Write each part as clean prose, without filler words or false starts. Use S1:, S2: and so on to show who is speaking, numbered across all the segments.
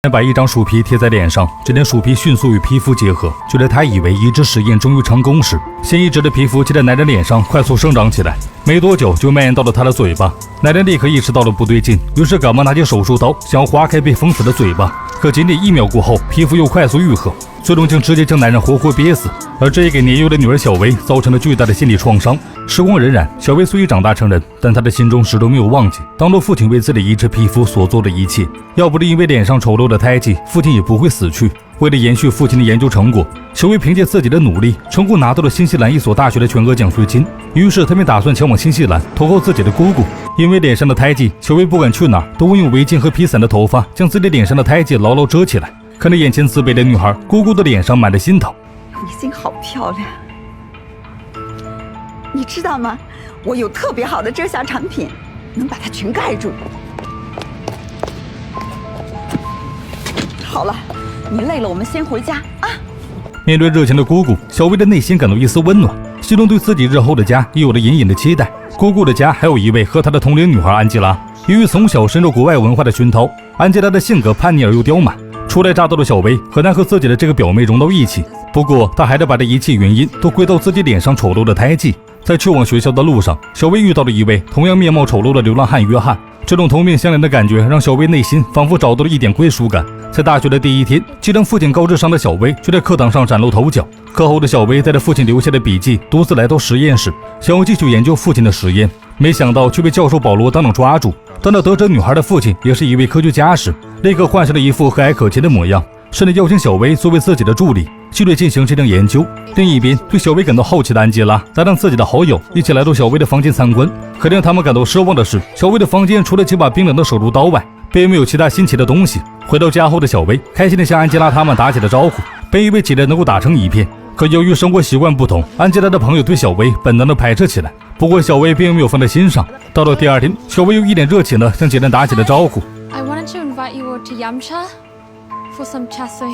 S1: 把一张树皮贴在脸上，这点树皮迅速与皮肤结合。就在他以为移植实验终于成功时，新移植的皮肤就在男人脸上快速生长起来，没多久就蔓延到了他的嘴巴。男人立刻意识到了不对劲，于是赶忙拿起手术刀，想要划开被封死的嘴巴。可仅仅1秒过后，皮肤又快速愈合，最终竟直接将男人活活憋死。而这也给年幼的女儿小薇造成了巨大的心理创伤。时光荏苒，小薇虽已长大成人，但她的心中始终没有忘记当初父亲为自己移植皮肤所做的一切。要不是因为脸上丑陋的胎记，父亲也不会死去。为了延续父亲的研究成果，小薇凭借自己的努力，成功拿到了新西兰一所大学的全额奖学金。于是他便打算前往新西兰投靠自己的姑姑。因为脸上的胎记，小薇不管去哪都会用围巾和披散的头发将自己脸上的胎记牢牢遮起来。看着眼前自卑的女孩，姑姑的脸上满了心疼。
S2: 你心好漂亮，你知道吗？我有特别好的遮瑕产品，能把它全盖住。好了，你累了，我们先回家啊。
S1: 面对热情的姑姑，小薇的内心感到一丝温暖，心中对自己日后的家也有了隐隐的期待。姑姑的家还有一位和她的同龄女孩安吉拉。由于从小深受国外文化的熏陶，安吉拉的性格叛逆而又刁蛮。初来乍到的小薇很难和自己的这个表妹融到一起，不过她还得把这一切原因都归到自己脸上丑陋的胎记。在去往学校的路上，小薇遇到了一位同样面貌丑陋的流浪汉约翰。这种同病相怜的感觉让小薇内心仿佛找到了一点归属感。在大学的第一天，既让父亲高智商的小薇却在课堂上崭露头角。课后的小薇带着父亲留下的笔记，独自来到实验室，想要继续研究父亲的实验，没想到却被教授保罗当场抓住。当他得知女孩的父亲也是一位科学家时，立刻换上了一副和蔼可亲的模样，甚至邀请小薇作为自己的助理，继续进行这项研究。另一边，对小薇感到好奇的安吉拉再让自己的好友一起来到小薇的房间参观。可令他们感到失望的是，小薇的房间除了几把冰冷的手术刀外，并没有其他新奇的东西。回到家后的小薇开心地向安吉拉他们打起了招呼，本以为几人能够打成一片，可由于生活习惯不同，安吉拉的朋友对小薇本能地排斥起来。不过小薇并没有放在心上。到了第二天，小薇又一脸热情地向几人打起了招呼。
S3: I wanted to invite you all to Yamcha for some chasui.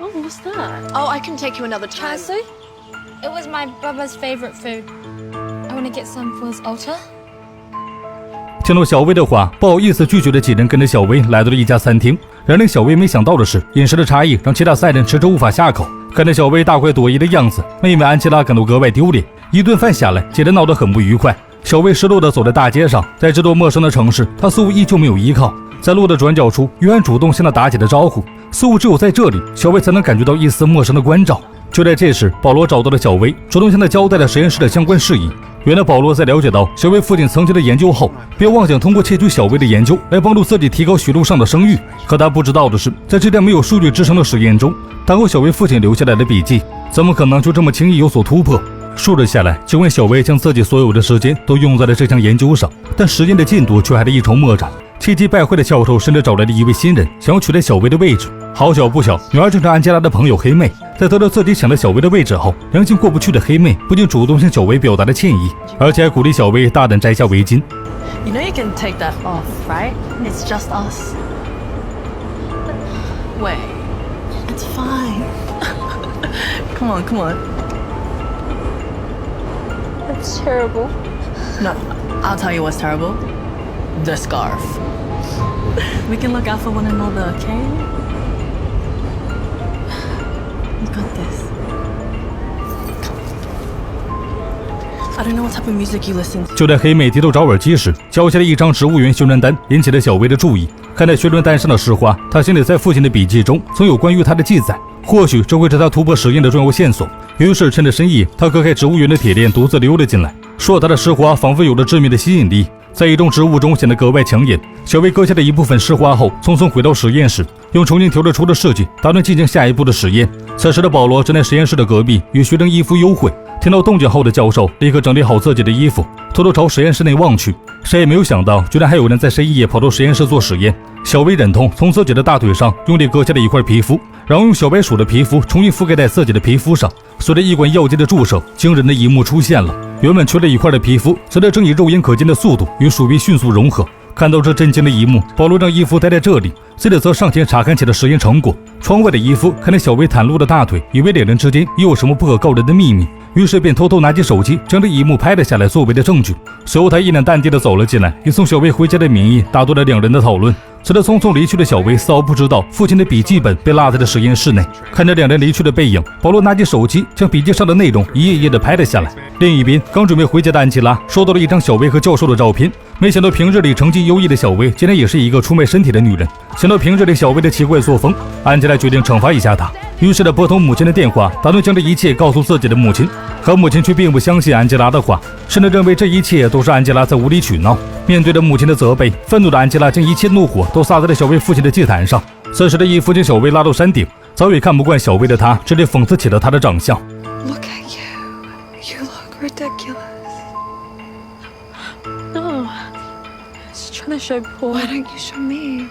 S4: Oh, what's that?
S3: Oh, I can take you another time. Chasui? It was my brother's favorite food. I want to get some for his altar.
S1: 听到小薇的话，不好意思拒绝的几人跟着小薇来到了一家餐厅。然令小薇没想到的是，饮食的差异让其他3人迟迟无法下口。看着小薇大快朵颐的样子，妹妹安琪拉感到格外丢脸。一顿饭下来，几人闹得很不愉快。小薇失落地走在大街上，在这座陌生的城市，她似乎依旧没有依靠。在路的转角处，约翰主动向她打起了招呼，似乎只有在这里，小薇才能感觉到一丝陌生的关照。就在这时，保罗找到了小薇，主动向她交代了实验室的相关事宜。原来保罗在了解到小薇父亲曾经的研究后，便妄想通过窃取小薇的研究来帮助自己提高血路上的声誉。可他不知道的是，在这辆没有数据支撑的实验中，当后小薇父亲留下来的笔记怎么可能就这么轻易有所突破。数日下来，尽管小薇将自己所有的时间都用在了这项研究上，但实验的进度却还是一筹莫展。气急败坏的教授甚至找来了一位新人，想要取代小薇的位置。好巧不巧，女儿正是安吉拉的朋友黑妹。在得到自己抢了小薇的位置后，良心过不去的黑妹不仅主动向小薇表达了歉意，而且还鼓励小薇大胆摘下围巾。
S4: You know you can take that off, right? It's just us. Wait, it's fine. Come on, come on.
S3: That's terrible.
S4: No, I'll tell you what's terrible. The scarf. We can look out for one another, okay? You got this. I don't know what type of music you listen to.
S1: 就在黑妹低头找耳机时，交下了一张植物园宣传单，引起了小薇的注意。看在宣传单上的石花，她心里在父亲的笔记中曾有关于她的记载，或许这会是她突破实验的重要线索。于是趁着深夜，她割开植物园的铁链，独自溜了进来。硕大的石花仿佛有着致命的吸引力，在一众植物中显得格外抢眼。小薇割下了一部分石花后，匆匆回到实验室，用重新调制出的试剂打算进行下一步的实验。此时的保罗正在实验室的隔壁与学生衣服幽会。听到动静后的教授立刻整理好自己的衣服，偷偷朝实验室内望去。谁也没有想到，居然还有人在深夜跑到实验室做实验。小薇忍痛从自己的大腿上用力割下了一块皮肤，然后用小白鼠的皮肤重新覆盖在自己的皮肤上。随着一管药剂的注射，惊人的一幕出现了。原本缺了一块的皮肤，随着正以肉眼可见的速度与鼠皮迅速融合。看到这震惊的一幕，保罗让伊夫待在这里，自己则上前查看起了实验成果。窗外的伊夫看着小薇袒露的大腿，以为两人之间又有什么不可告人的秘密，于是便偷偷拿起手机将这一幕拍了下来作为的证据。随后他一脸淡定地走了进来，以送小薇回家的名义打断了两人的讨论。随着匆匆离去的小薇丝毫不知道父亲的笔记本被落在了实验室内。看着两人离去的背影，保罗拿起手机将笔记上的内容一页页的拍了下来。另一边，刚准备回家的安吉拉收到了一张小薇和教授的照片，没想到平日里成绩优异的小薇竟然也是一个出卖身体的女人。想到平日里小薇的奇怪作风，安吉拉决定惩罚一下她，于是拨通母亲的电话，打算将这一切告诉自己的母亲。可母亲却并不相信安吉拉的话，甚至认为这一切都是安吉拉在无理取闹。面对着母亲的责备，愤怒的安吉拉将一切怒火都撒在了小薇父亲的祭坛上。此时的义父将小薇拉到山顶，早已看不惯小薇的他，直接讽刺起了她的长相。
S5: Look at you. You look ridiculous.
S3: No. Just trying to show Paul.
S5: Why don't you show me?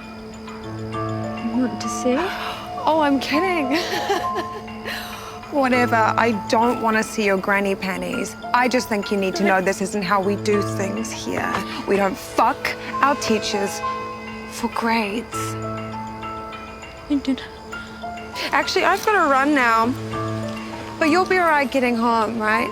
S3: You want to see?
S5: Oh, I'm kidding. Whatever. I don't want to see your granny panties. I just think you need to know this isn't how we do things here. We don't fuck our teachers for grades.
S3: You did.
S5: Actually, I've got to run now. But you'll be alright getting home, right?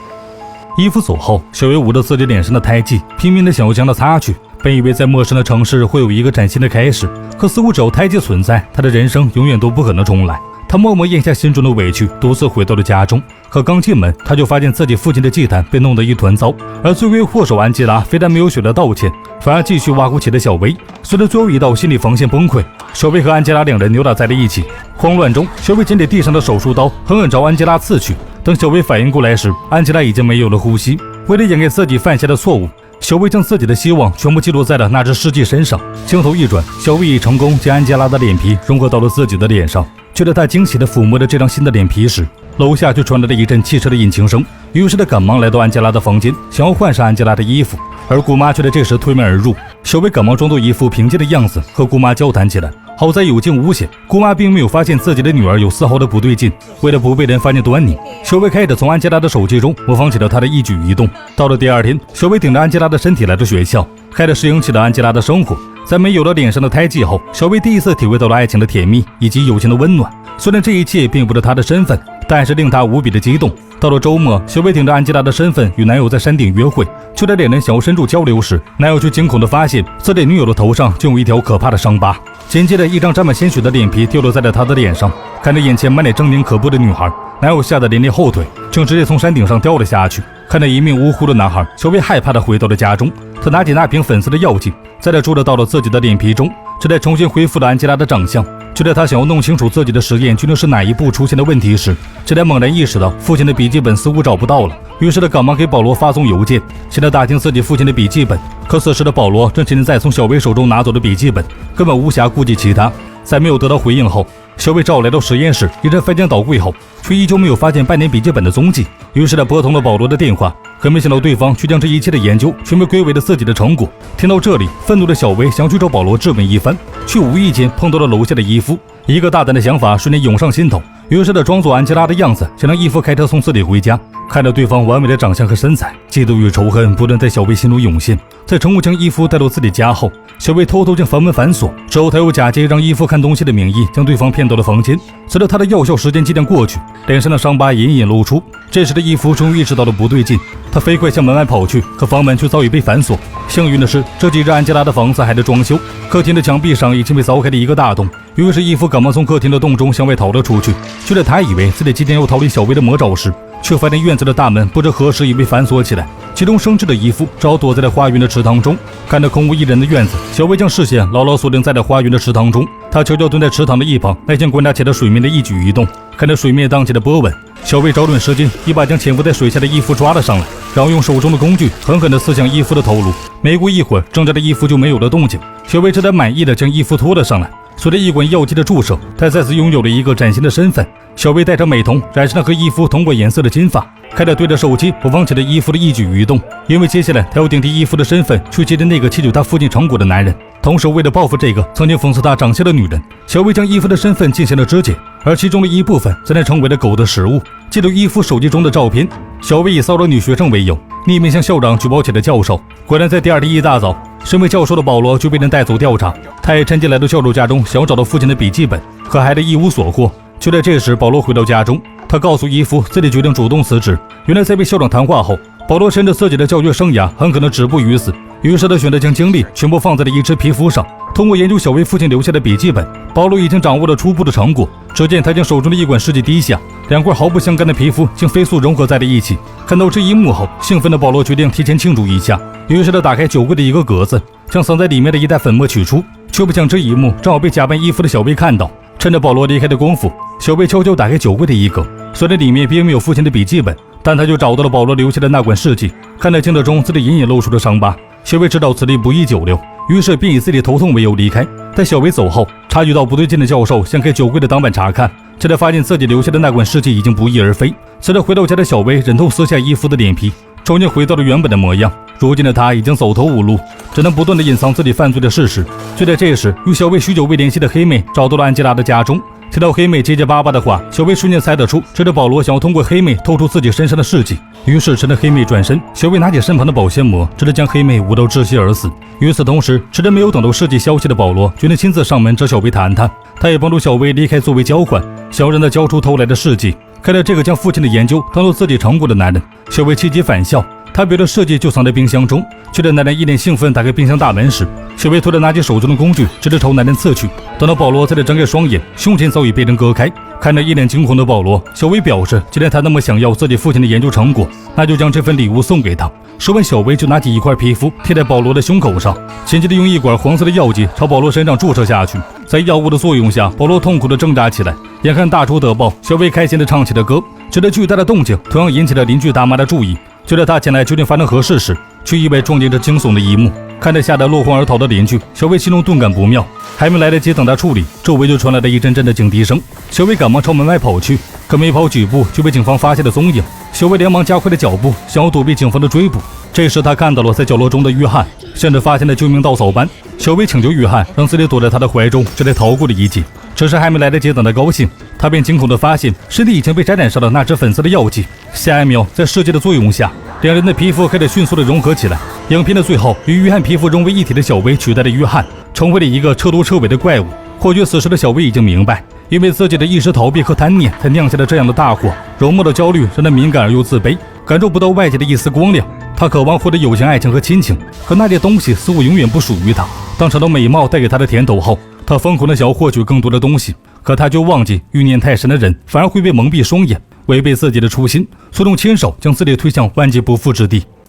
S1: 义父走后，小薇捂着自己脸上的胎记，拼命的想要将它擦去。本以为在陌生的城市会有一个崭新的开始，可似乎只要胎记存在，她的人生永远都不可能重来。她默默咽下心中的委屈，独自回到了家中。可刚进门，她就发现自己父亲的祭坛被弄得一团糟，而罪魁祸首安吉拉非但没有选择道歉，反而继续挖苦起了小薇。随着最后一道心理防线崩溃，小薇和安吉拉两人扭打在了一起。慌乱中，小薇捡起地上的手术刀，狠狠朝安吉拉刺去。等小薇反应过来时，安吉拉已经没有了呼吸。为了掩盖自己犯下的错误，小薇将自己的希望全部寄托在了那只尸体身上。镜头一转，小薇已成功将安吉拉的脸皮融合到了自己的脸上。就在她惊喜地抚摸着这张新的脸皮时，楼下却传来了一阵汽车的引擎声。于是她赶忙来到安吉拉的房间，想要换上安吉拉的衣服，而姑妈却在这时推门而入。小薇赶忙装作一副平静的样子和姑妈交谈起来。好在有惊无险，姑妈并没有发现自己的女儿有丝毫的不对劲。为了不被人发现端倪，小薇开始从安吉拉的手机中模仿起了她的一举一动。到了第二天，小薇顶着安吉拉的身体来到学校，开始适应起了安吉拉的生活。在没有了脸上的胎记后，小薇第一次体会到了爱情的甜蜜以及友情的温暖。虽然这一切并不是她的身份，但是令她无比的激动。到了周末，小薇顶着安吉拉的身份与男友在山顶约会。就在两人想要深入交流时，男友却惊恐地发现自己女友的头上竟有一条可怕的伤疤。紧接着，一张沾满鲜血的脸皮掉落在了她的脸上。看着眼前满脸狰狞可怖的女孩，男友吓得连连后退，竟直接从山顶上掉了下去。看着一命呜呼的男孩，小薇害怕地回到了家中。她拿起那瓶粉色的药剂，再注入到了自己的脸皮中，这才重新恢复了安吉拉的长相。就在她想要弄清楚自己的实验究竟是哪一步出现的问题时，这才猛然意识到父亲的笔记本似乎找不到了。于是他赶忙给保罗发送邮件，想要打听自己父亲的笔记本。可此时的保罗正现在从小薇手中拿走的笔记本，根本无暇顾及其他。在没有得到回应后，小薇找来到实验室，一阵翻箱倒柜后，却依旧没有发现半年笔记本的踪迹。于是他拨通了保罗的电话，可没想到对方却将这一切的研究全部归为了自己的成果。听到这里，愤怒的小薇想去找保罗质问一番，却无意间碰到了楼下的伊夫。一个大胆的想法瞬间涌上心头，于是他装作安吉拉的样子，想让伊夫开车送自己回家。看着对方完美的长相和身材，嫉妒与仇恨不断在小薇心中涌现。在成功将伊夫带到自己家后，小薇偷偷将房门反锁，之后他又假借让伊夫看东西的名义，将对方骗到了房间。随着他的药效时间即将过去，脸上的伤疤隐隐露出。这时的伊夫终于意识到了不对劲，他飞快向门外跑去，可房门却早已被反锁。幸运的是，这几日安吉拉的房子还在装修，客厅的墙壁上已经被凿开了一个大洞。于是伊夫赶忙从客厅的洞中向外逃了出去。就在他以为自己即将要逃离小薇的魔爪时，却发现院子的大门不知何时已被反锁起来。其中生智的伊夫只好躲在了花园的池塘中。看着空无一人的院子，小薇将视线牢牢锁定在了花园的池塘中。她悄悄蹲在池塘的一旁，耐心观察起了水面的一举一动。看着水面荡起的波纹，小薇找准时间，一把将潜伏在水下的伊夫抓了上来，然后用手中的工具狠狠地刺向伊夫的头颅。没过一会儿，挣扎的伊夫就没有了动静。小薇这才满意的将伊夫拖了上来。随着一管药剂的注射，她再次拥有了一个崭新的身份。小薇戴上美瞳，染上了和伊夫同款颜色的金发，开始对着手机播放起了伊夫的一举一动。因为接下来她要顶替伊夫的身份去接近那个窃取她父亲成果的男人，同时为了报复这个曾经讽刺她长相的女人，小薇将伊夫的身份进行了肢解，而其中的一部分则能成为了狗的食物。记录伊夫手机中的照片，小薇以骚扰女学生为由，匿名向校长举报起了教授。果然在第二天一大早，身为教授的保罗就被人带走调查。他也趁机来到教授家中，想要找到父亲的笔记本，可还是一无所获。就在这时，保罗回到家中，他告诉伊夫自己决定主动辞职。原来在被校长谈话后，保罗深知自己的教学生涯很可能止步于此，于是他选择将精力全部放在了一只皮肤上，通过研究小薇父亲留下的笔记本，保罗已经掌握了初步的成果。只见他将手中的一管试剂滴下，两块毫不相干的皮肤竟飞速融合在了一起。看到这一幕后，兴奋的保罗决定提前庆祝一下，于是他打开酒柜的一个格子，将藏在里面的一袋粉末取出。却不想这一幕正好被假扮衣服的小薇看到。趁着保罗离开的功夫，小薇悄悄打开酒柜的一格，虽然里面并没有父亲的笔记本，但他就找到了保罗留下的那管试剂。看得镜子中自己隐隐露出的伤疤，小薇知道此地不宜久留，于是便以自己头痛为由离开。待小薇走后，察觉到不对劲的教授掀开酒柜的挡板查看，这才发现自己留下的那管试剂已经不翼而飞。随着回到家的小薇忍痛撕下衣服的脸皮，重新回到了原本的模样。如今的她已经走投无路，只能不断地隐藏自己犯罪的事实。就在这时，与小薇许久未联系的黑妹找到了安吉拉的家中。听到黑妹结结巴巴的话，小薇瞬间猜得出这是保罗想要通过黑妹透出自己身上的事迹。于是趁着黑妹转身，小薇拿起身旁的保鲜膜，直接将黑妹捂到窒息而死。与此同时，迟迟没有等到事迹消息的保罗决定亲自上门找小薇谈谈。他也帮助小薇离开作为交换，想要让她交出偷来的事迹。看到这个将父亲的研究当做自己成果的男人，小薇气急反笑。他别的设计就藏在冰箱中，却在男人一脸兴奋打开冰箱大门时，小薇突然拿起手中的工具，直接朝男人刺去。等到保罗才睁开双眼，胸前早已被人割开。看着一脸惊恐的保罗，小薇表示，既然他那么想要自己父亲的研究成果，那就将这份礼物送给他。说完，小薇就拿起一块皮肤贴在保罗的胸口上，紧接着用一管黄色的药剂朝保罗身上注射下去。在药物的作用下，保罗痛苦地挣扎起来。眼看大仇得报，小薇开心地唱起了歌。这个巨大的动静同样引起了邻居大妈的注意。就在他前来究竟发生何事时，却意外撞见这惊悚的一幕。看着吓得落荒而逃的邻居，小薇心中顿感不妙，还没来得及等他处理，周围就传来了一阵阵的警笛声。小薇赶忙朝门外跑去，可没跑几步就被警方发现了踪影。小薇连忙加快了脚步，想要躲避警方的追捕。这时他看到了在角落中的约翰，像是发现了救命稻草般。小薇请求约翰让自己躲在他的怀中，这才逃过了一劫。只是还没来得及等他高兴，他便惊恐地发现身体已经被沾染上了那只粉色的药剂。下一秒，在试剂的作用下，两人的皮肤开始迅速地融合起来。影片的最后，与约翰皮肤融为一体的小薇取代了约翰，成为了一个彻头彻尾的怪物。或许此时的小薇已经明白，因为自己的一时逃避和贪念，才酿下了这样的大祸。容貌的焦虑让他敏感而又自卑，感受不到外界的一丝光亮。他渴望获得友情、爱情和亲情，可那些东西似乎永远不属于他。当尝到美貌带给他的甜头后，他疯狂地想要获取更多的东西，可他就忘记欲念太深的人反而会被蒙蔽双眼，违背自己的初心，最终牵手将自己推向万劫不复之地。